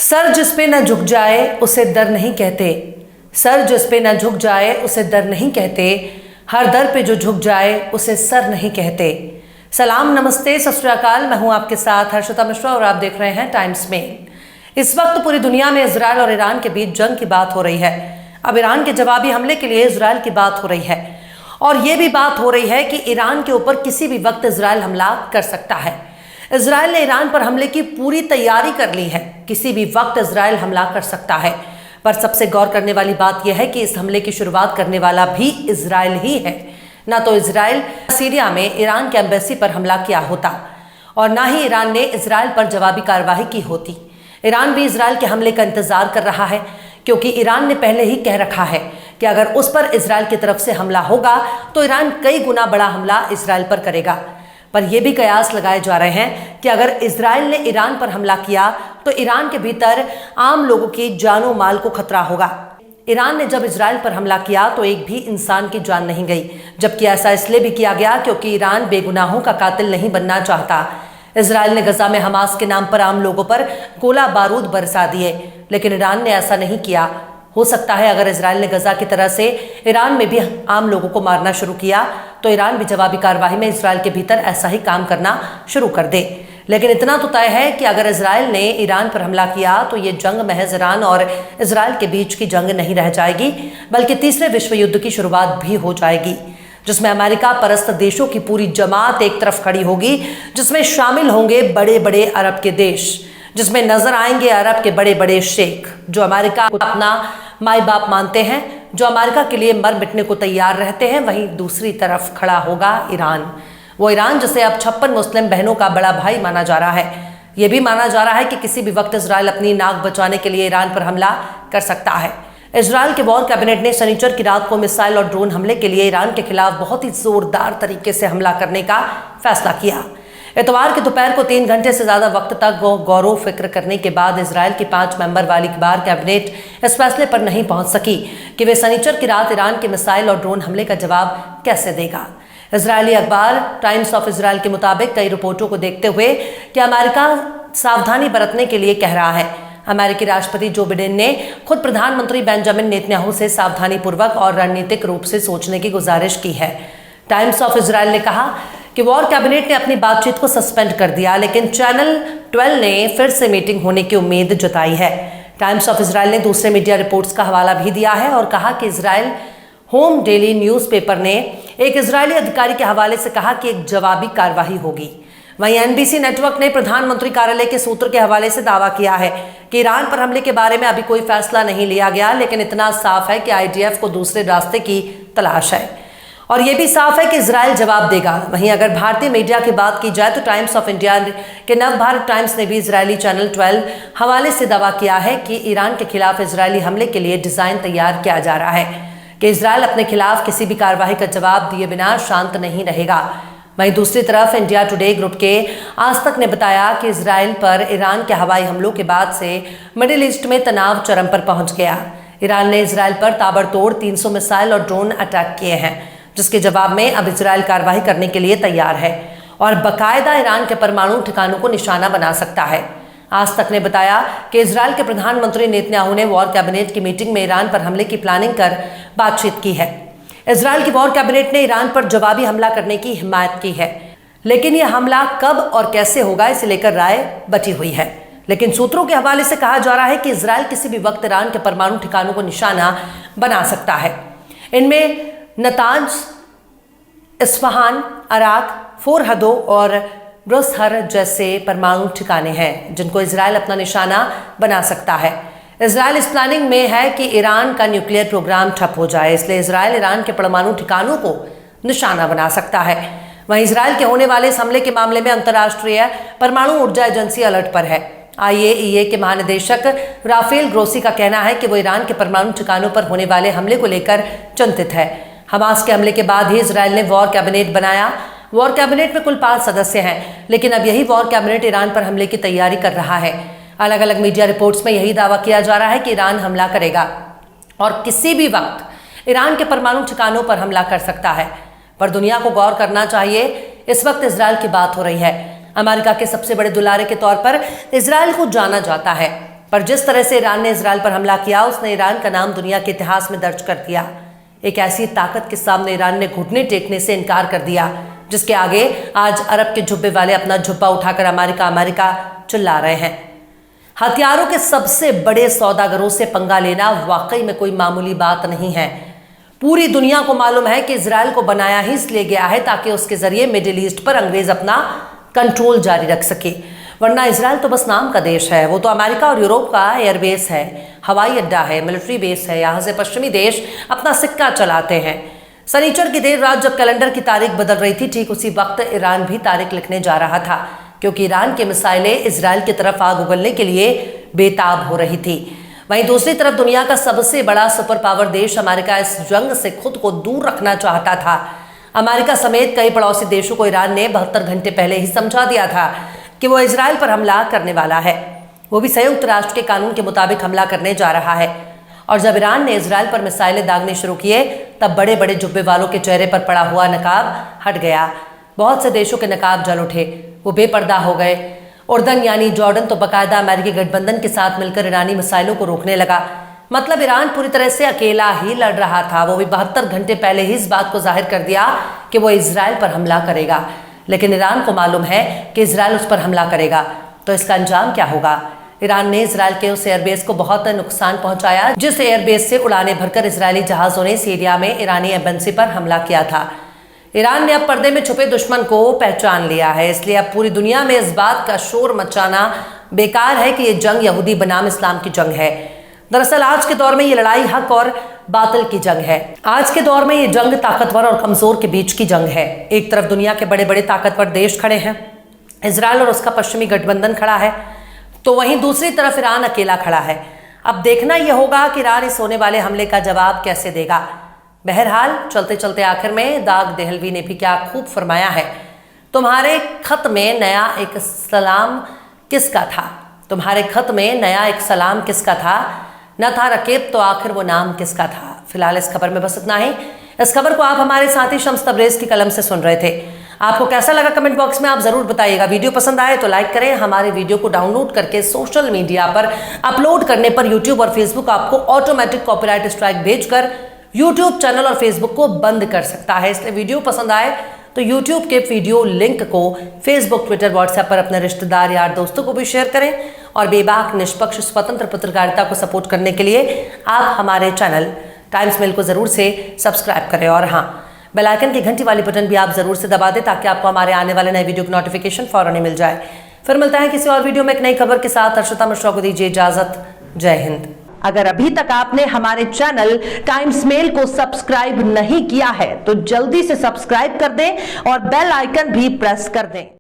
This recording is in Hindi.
सर जिस पे न झुक जाए उसे दर नहीं कहते। सर जिस पे न झुक जाए उसे दर नहीं कहते। हर दर पे जो झुक जाए उसे सर नहीं कहते। सलाम, नमस्ते, सत श्री अकाल। मैं हूं आपके साथ हर्षिता मिश्रा और आप देख रहे हैं टाइम्स मेल। इस वक्त पूरी दुनिया में इजराइल और ईरान के बीच जंग की बात हो रही है। अब ईरान के जवाबी हमले के लिए इजराइल की बात हो रही है और ये भी बात हो रही है कि ईरान के ऊपर किसी भी वक्त इजराइल हमला कर सकता है। इजराइल ने ईरान पर हमले की पूरी तैयारी कर ली है। किसी भी वक्त इजराइल हमला कर सकता है। पर सबसे गौर करने वाली बात यह है कि इस हमले की शुरुआत करने वाला भी इजराइल ही है। ना तो इजराइल सीरिया में ईरान के एम्बेसी पर हमला किया होता और ना ही ईरान ने इजराइल पर जवाबी कार्रवाई की होती। ईरान भी इजराइल के हमले का इंतजार कर रहा है क्योंकि ईरान ने पहले ही कह रखा है कि अगर उस पर इजराइल की तरफ से हमला होगा तो ईरान कई गुना बड़ा हमला इजराइल पर करेगा। पर यह भी कयास लगाए जा रहे हैं कि अगर इजराइल ने ईरान पर हमला किया तो ईरान के भीतर आम लोगों की जानो माल को खतरा होगा। ईरान ने जब इजराइल पर हमला किया तो एक भी इंसान की जान नहीं गई, जबकि ऐसा इसलिए भी किया गया क्योंकि ईरान बेगुनाहों का कातिल नहीं बनना चाहता। इजराइल ने गजा में हमास के नाम पर आम लोगों पर गोला बारूद बरसा दिए, लेकिन ईरान ने ऐसा नहीं किया। हो सकता है अगर इजराइल ने गजा की तरह से ईरान में भी आम लोगों को मारना शुरू किया तो ईरान भी जवाबी कार्रवाई में इजराइल के भीतर ऐसा ही काम करना शुरू कर दे। लेकिन इतना तो तय है कि अगर इजराइल ने ईरान पर हमला किया तो ये जंग महज ईरान और इजराइल के बीच की जंग नहीं रह जाएगी, बल्कि तीसरे विश्व युद्ध की शुरुआत भी हो जाएगी, जिसमें अमेरिका परस्त देशों की पूरी जमात एक तरफ खड़ी होगी, जिसमें शामिल होंगे बड़े बड़े अरब के देश, जिसमें नजर आएंगे अरब के बड़े बड़े शेख जो अमेरिका को अपना माई बाप मानते हैं, जो अमेरिका के लिए मर मिटने को तैयार रहते हैं। वहीं दूसरी तरफ खड़ा होगा ईरान, वो ईरान जिसे अब 56 मुस्लिम बहनों का बड़ा भाई माना जा रहा है। यह भी माना जा रहा है कि किसी भी वक्त इजराइल अपनी नाक बचाने के लिए ईरान पर हमला कर सकता है। इजराइल के वॉर कैबिनेट ने शनिचर की रात को मिसाइल और ड्रोन हमले के लिए ईरान के खिलाफ बहुत ही जोरदार तरीके से हमला करने का फैसला किया। इतवार की दोपहर को 3 घंटे से ज्यादा वक्त तक गौर फिक्र करने के बाद इजराइल की 5 मेंबर वाली बार कैबिनेट इस फैसले पर नहीं पहुंच सकी कि वे शनिचर की रात ईरान के मिसाइल और ड्रोन हमले का जवाब कैसे देगा। इजरायली अखबार टाइम्स ऑफ इजराइल के मुताबिक कई रिपोर्टों को देखते हुए कि अमेरिका सावधानी बरतने के लिए कह रहा है। अमेरिकी राष्ट्रपति जो बिडेन ने खुद प्रधानमंत्री बेंजामिन नेतन्याहू से सावधानी पूर्वक और रणनीतिक रूप से सोचने की गुजारिश की है। टाइम्स ऑफ इजराइल ने कहा कि वॉर कैबिनेट ने अपनी बातचीत को सस्पेंड कर दिया, लेकिन चैनल 12 ने फिर से मीटिंग होने की उम्मीद जताई है। टाइम्स ऑफ इजराइल ने दूसरे मीडिया रिपोर्ट्स का हवाला भी दिया है और कहा कि इजराइल होम डेली न्यूज़पेपर ने एक इजरायली अधिकारी के हवाले से कहा कि एक जवाबी कार्रवाई होगी। वहीं एनबीसी नेटवर्क ने प्रधानमंत्री कार्यालय के सूत्र के हवाले से दावा किया है कि ईरान पर हमले के बारे में अभी कोई फैसला नहीं लिया गया, लेकिन इतना साफ है कि आईडीएफ को दूसरे रास्ते की तलाश है और यह भी साफ है कि इजराइल जवाब देगा। वहीं अगर भारतीय मीडिया की बात की जाए तो टाइम्स ऑफ इंडिया के नव भारत टाइम्स ने भी इजरायली चैनल 12 हवाले से दावा किया है कि ईरान के खिलाफ इजरायली हमले के लिए डिजाइन तैयार किया जा रहा है कि इजराइल अपने खिलाफ किसी भी कार्रवाई का जवाब दिए बिना शांत नहीं रहेगा। वहीं दूसरी तरफ इंडिया टुडे ग्रुप के आज तक ने बताया कि इजराइल पर ईरान के हवाई हमलों के बाद से मिडिल ईस्ट में तनाव चरम पर पहुंच गया। ईरान ने इजराइल पर ताबड़तोड़ 300 मिसाइल और ड्रोन अटैक किए हैं, जिसके जवाब में अब इजराइल कार्रवाई करने के लिए तैयार है और बाकायदा ईरान के परमाणु ठिकानों को निशाना बना सकता है। आज तक ने बताया कि इजराइल के प्रधानमंत्री नेतन्याहू ने वॉर कैबिनेट की मीटिंग में ईरान पर हमले की प्लानिंग कर बातचीत की है। इजराइल की वॉर कैबिनेट ने ईरान पर जवाबी हमला करने की हिमायत की है, लेकिन यह हमला कब और कैसे होगा इसे लेकर राय बटी हुई है। लेकिन सूत्रों के हवाले से कहा जा रहा है कि इजराइल किसी भी वक्त ईरान के परमाणु ठिकानों को निशाना बना सकता है। इनमें नतांज, इस्फहान, अराक, फोरहदो और ब्रुसहर जैसे परमाणु ठिकाने हैं जिनको इजराइल अपना निशाना बना सकता है। इजराइल इस प्लानिंग में है कि ईरान का न्यूक्लियर प्रोग्राम ठप हो जाए, इसलिए इजराइल ईरान के परमाणु ठिकानों को निशाना बना सकता है। वहीं इजराइल के होने वाले इस हमले के मामले में अंतर्राष्ट्रीय परमाणु ऊर्जा एजेंसी अलर्ट पर है। IAEA के महानिदेशक राफेल ग्रोसी का कहना है कि वो ईरान के परमाणु ठिकानों पर होने वाले हमले को लेकर चिंतित है। हमास के हमले के बाद ही इजराइल ने वॉर कैबिनेट बनाया। वॉर कैबिनेट में कुल 5 सदस्य हैं, लेकिन अब यही वॉर कैबिनेट ईरान पर हमले की तैयारी कर रहा है। अलग अलग मीडिया रिपोर्ट्स में यही दावा किया जा रहा है कि ईरान हमला करेगा और किसी भी वक्त ईरान के परमाणु ठिकानों पर हमला कर सकता है। पर दुनिया को गौर करना चाहिए, इस वक्त इजराइल की बात हो रही है। अमेरिका के सबसे बड़े दुलारे के तौर पर इजराइल को जाना जाता है, पर जिस तरह से ईरान ने इजराइल पर हमला किया, उसने ईरान का नाम दुनिया के इतिहास में दर्ज कर दिया। एक ऐसी ताकत के सामने ईरान ने घुटने टेकने से इनकार कर दिया, जिसके आगे आज अरब के जुब्बे वाले अपना जुब्बा उठाकर अमेरिका अमेरिका चिल्ला रहे हैं। हथियारों के सबसे बड़े सौदागरों से पंगा लेना वाकई में कोई मामूली बात नहीं है। पूरी दुनिया को मालूम है कि इजराइल को बनाया ही इसलिए गया है ताकि उसके जरिए मिडिल ईस्ट पर अंग्रेज अपना कंट्रोल जारी रख सके, वरना इजराइल तो बस नाम का देश है। वो तो अमेरिका और यूरोप का एयरबेस है, हवाई अड्डा है, मिलिट्री बेस है। यहाँ से पश्चिमी देश अपना सिक्का चलाते हैं। शनिचर की देर रात जब कैलेंडर की तारीख बदल रही थी, ठीक उसी वक्त ईरान भी तारीख लिखने जा रहा था, क्योंकि ईरान की मिसाइलें इजराइल की तरफ आग उगलने के लिए बेताब हो रही थी। वहीं दूसरी तरफ दुनिया का सबसे बड़ा सुपर पावर देश अमेरिका इस जंग से खुद को दूर रखना चाहता था। अमेरिका समेत कई पड़ोसी देशों को ईरान ने 72 घंटे पहले ही समझा दिया था कि वो इजराइल पर हमला करने वाला है, वो भी संयुक्त राष्ट्र के कानून के मुताबिक हमला करने जा रहा है। और जब ईरान ने इजराइल पर मिसाइलें दागने शुरू किए, तब बड़े बड़े जुब्बे वालों के चेहरे पर पड़ा हुआ नकाब हट गया। बहुत से देशों के नकाब जल उठे, वो बेपर्दा हो गए। उर्दन यानी जॉर्डन तो बाकायदा अमेरिकी गठबंधन के साथ मिलकर ईरानी मिसाइलों को रोकने लगा। मतलब ईरान पूरी तरह से अकेला ही लड़ रहा था। वो भी 72 घंटे पहले ही इस बात को जाहिर कर दिया कि वो इजराइल पर हमला करेगा, लेकिन ईरान को मालूम है कि इजराइल उस पर हमला करेगा तो इसका अंजाम क्या होगा। ईरान ने इजराइल के उस एयरबेस को बहुत नुकसान पहुंचाया, जिस एयरबेस से उड़ानें भरकर इजरायली जहाजों ने सीरिया में ईरानी एम्बेसी पर हमला किया था। ईरान ने अब पर्दे में छुपे दुश्मन को पहचान लिया है, इसलिए अब पूरी दुनिया में इस बात का शोर मचाना बेकार है कि ये जंग यहूदी बनाम इस्लाम की जंग है। दरअसल आज के दौर में ये लड़ाई हक और बातिल की जंग है। आज के दौर में ये जंग ताकतवर और कमजोर के बीच की जंग है। एक तरफ दुनिया के बड़े बड़े ताकतवर देश खड़े हैं, इजराइल और उसका पश्चिमी गठबंधन खड़ा है, तो वहीं दूसरी तरफ ईरान अकेला खड़ा है। अब देखना यह होगा कि ईरान इस होने वाले हमले का जवाब कैसे देगा। बहरहाल चलते चलते आखिर में दाग देहलवी ने भी क्या खूब फरमाया है, तुम्हारे खत में नया एक सलाम किसका था, तुम्हारे खत में नया एक सलाम किसका था, न था रकीब तो आखिर वो नाम किसका था। फिलहाल इस खबर में बस इतना ही। इस खबर को आप हमारे साथी शम्स तबरेज की कलम से सुन रहे थे। आपको कैसा लगा कमेंट बॉक्स में आप जरूर बताइएगा। वीडियो पसंद आए तो लाइक करें। हमारे वीडियो को डाउनलोड करके सोशल मीडिया पर अपलोड करने पर यूट्यूब और फेसबुक आपको ऑटोमेटिक कॉपीराइट स्ट्राइक भेजकर यूट्यूब चैनल और फेसबुक को बंद कर सकता है। इसलिए वीडियो पसंद आए तो यूट्यूब के वीडियो लिंक को फेसबुक, ट्विटर, व्हाट्सएप पर अपने रिश्तेदार यार दोस्तों को भी शेयर करें। और बेबाक, निष्पक्ष, स्वतंत्र पत्रकारिता को सपोर्ट करने के लिए आप हमारे चैनल टाइम्स मेल को जरूर से सब्सक्राइब करें। और हाँ, बेल आइकन की घंटी वाली बटन भी आप जरूर से दबा दें ताकि आपको हमारे आने वाले नए वीडियो की नोटिफिकेशन फौरन ही मिल जाए। फिर मिलता है किसी और वीडियो में एक नई खबर के साथ। अर्शिता मिश्रा को दीजिए इजाजत। जय हिंद। अगर अभी तक आपने हमारे चैनल टाइम्स मेल को सब्सक्राइब नहीं किया है तो जल्दी से सब्सक्राइब कर दें और बेल आइकन भी प्रेस कर दें।